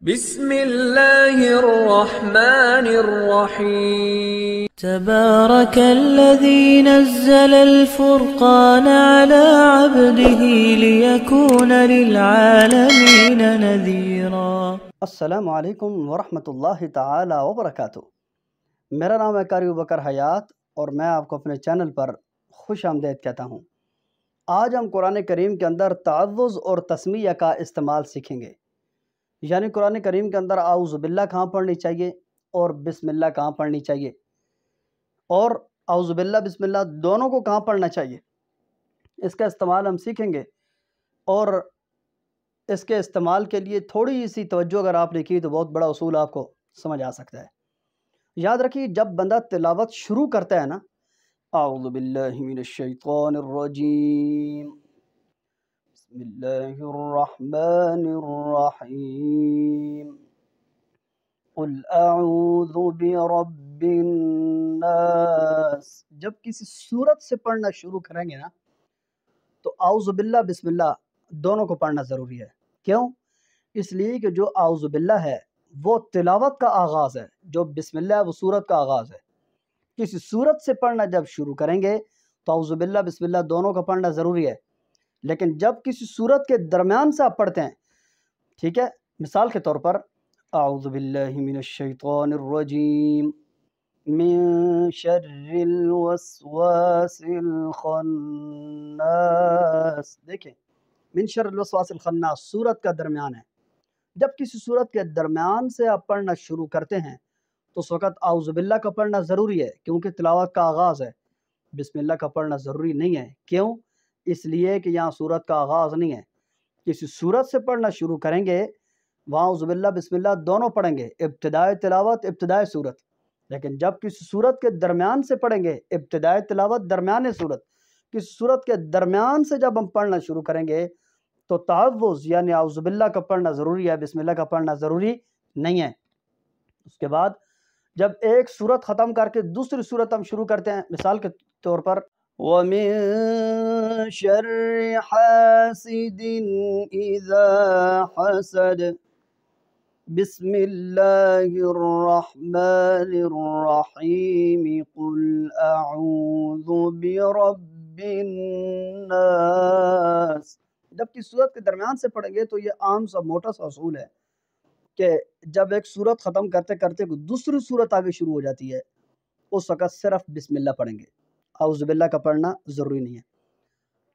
بسم اللہ الرحمن الرحیم تبارك الذي نزل الفرقان على عبده ليكون للعالمين نذيرا۔ السلام علیکم ورحمۃ اللہ تعالی وبرکاتہ۔ میرا نام ہے قاری ابوبکر حیات اور میں آپ کو اپنے چینل پر خوش آمدید کہتا ہوں۔ آج ہم قرآن کریم کے اندر تعوذ اور تسمیہ کا استعمال سیکھیں گے، یعنی قرآن کریم کے اندر اعوذ باللہ کہاں پڑھنی چاہیے اور بسم اللہ کہاں پڑھنی چاہیے، اور اعوذ باللہ بسم اللہ دونوں کو کہاں پڑھنا چاہیے، اس کا استعمال ہم سیکھیں گے۔ اور اس کے استعمال کے لیے تھوڑی سی توجہ اگر آپ نے کی تو بہت بڑا اصول آپ کو سمجھ آ سکتا ہے۔ یاد رکھیے، جب بندہ تلاوت شروع کرتا ہے نا، اعوذ باللہ من الشیطان الرجیم، بسم اللہ الرحمن الرحیم، قل اعوذ برب الناس، جب کسی صورت سے پڑھنا شروع کریں گے نا تو اعوذ باللہ بسم اللہ دونوں کو پڑھنا ضروری ہے۔ کیوں؟ اس لیے کہ جو اعوذ باللہ ہے وہ تلاوت کا آغاز ہے، جو بسم اللہ وہ صورت کا آغاز ہے۔ کسی صورت سے پڑھنا جب شروع کریں گے تو اعوذ باللہ بسم اللہ دونوں کا پڑھنا ضروری ہے، لیکن جب کسی صورت کے درمیان سے آپ پڑھتے ہیں، ٹھیک ہے، مثال کے طور پر اعوذ باللہ من الشیطان الرجیم من شر الوسواس الخناس، دیکھیں من شر الوسواس الخناس صورت کا درمیان ہے۔ جب کسی صورت کے درمیان سے آپ پڑھنا شروع کرتے ہیں تو اس وقت اعوذ باللہ کا پڑھنا ضروری ہے، کیونکہ تلاوت کا آغاز ہے۔ بسم اللہ کا پڑھنا ضروری نہیں ہے۔ کیوں؟ اس لیے کہ یہاں صورت کا آغاز نہیں ہے۔ کسی صورت سے پڑھنا شروع کریں گے وہاں اعوذ باللہ بسم اللہ دونوں پڑھیں گے، ابتدائے تلاوت ابتدائے صورت، لیکن جب کسی صورت کے درمیان سے پڑھیں گے، ابتدائے تلاوت درمیان صورت، کسی صورت کے درمیان سے جب ہم پڑھنا شروع کریں گے تو تعوذ یعنی اعوذ باللہ کا پڑھنا ضروری ہے، بسم اللہ کا پڑھنا ضروری نہیں ہے۔ اس کے بعد جب ایک صورت ختم کر کے دوسری صورت ہم شروع کرتے ہیں، مثال کے طور پر وَمِن شَرِّ حَاسِدٍ إِذَا حَسَدَ، بسم اللہ الرحمن الرحیم، قل اعوذ برب الناس۔ جب کسی صورت کے درمیان سے پڑھیں گے تو یہ عام سا موٹا سا اصول ہے کہ جب ایک صورت ختم کرتے کرتے کوئی دوسری صورت آگے شروع ہو جاتی ہے اس وقت صرف بسم اللہ پڑھیں گے، اعوذ باللہ کا پڑھنا ضروری نہیں ہے۔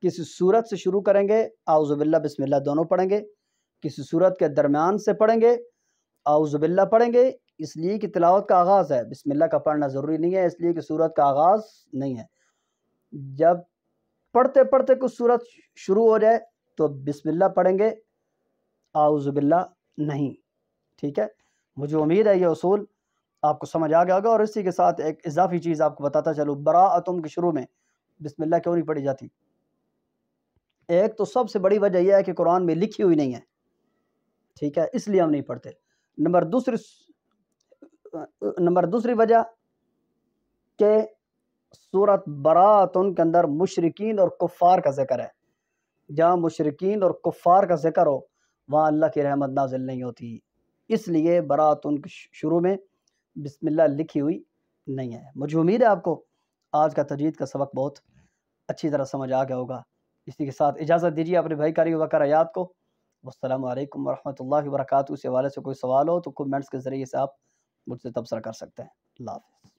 کسی صورت سے شروع کریں گے اعوذ باللہ بسم اللہ دونوں پڑھیں گے، کسی صورت کے درمیان سے پڑھیں گے اعوذ باللہ پڑھیں گے، اس لیے کہ تلاوت کا آغاز ہے، بسم اللہ کا پڑھنا ضروری نہیں ہے، اس لیے کہ صورت کا آغاز نہیں ہے۔ جب پڑھتے پڑھتے کچھ صورت شروع ہو جائے تو بسم اللہ پڑھیں گے، اعوذ باللہ نہیں، ٹھیک ہے۔ مجھے امید ہے یہ اصول آپ کو سمجھ آ گیا ہوگا۔ اور اسی کے ساتھ ایک اضافی چیز آپ کو بتاتا چلوں، براءتم کے شروع میں بسم اللہ کیوں نہیں پڑھی جاتی؟ ایک تو سب سے بڑی وجہ یہ ہے کہ قرآن میں لکھی ہوئی نہیں ہے، ٹھیک ہے، اس لیے ہم نہیں پڑھتے۔ نمبر دوسری وجہ کہ سورۃ براءتن کے اندر مشرکین اور کفار کا ذکر ہے، جہاں مشرکین اور کفار کا ذکر ہو وہاں اللہ کی رحمت نازل نہیں ہوتی، اس لیے براءتن کے شروع میں بسم اللہ لکھی ہوئی نہیں ہے۔ مجھے امید ہے آپ کو آج کا تجوید کا سبق بہت اچھی طرح سمجھ آ گیا ہوگا۔ اسی کے ساتھ اجازت دیجیے اپنے بھائی قاری ابوبکر حیات کو۔ السلام علیکم ورحمۃ اللہ وبرکاتہ۔ اس حوالے سے کوئی سوال ہو تو کمنٹس کے ذریعے سے آپ مجھ سے تبصرہ کر سکتے ہیں۔ اللہ حافظ۔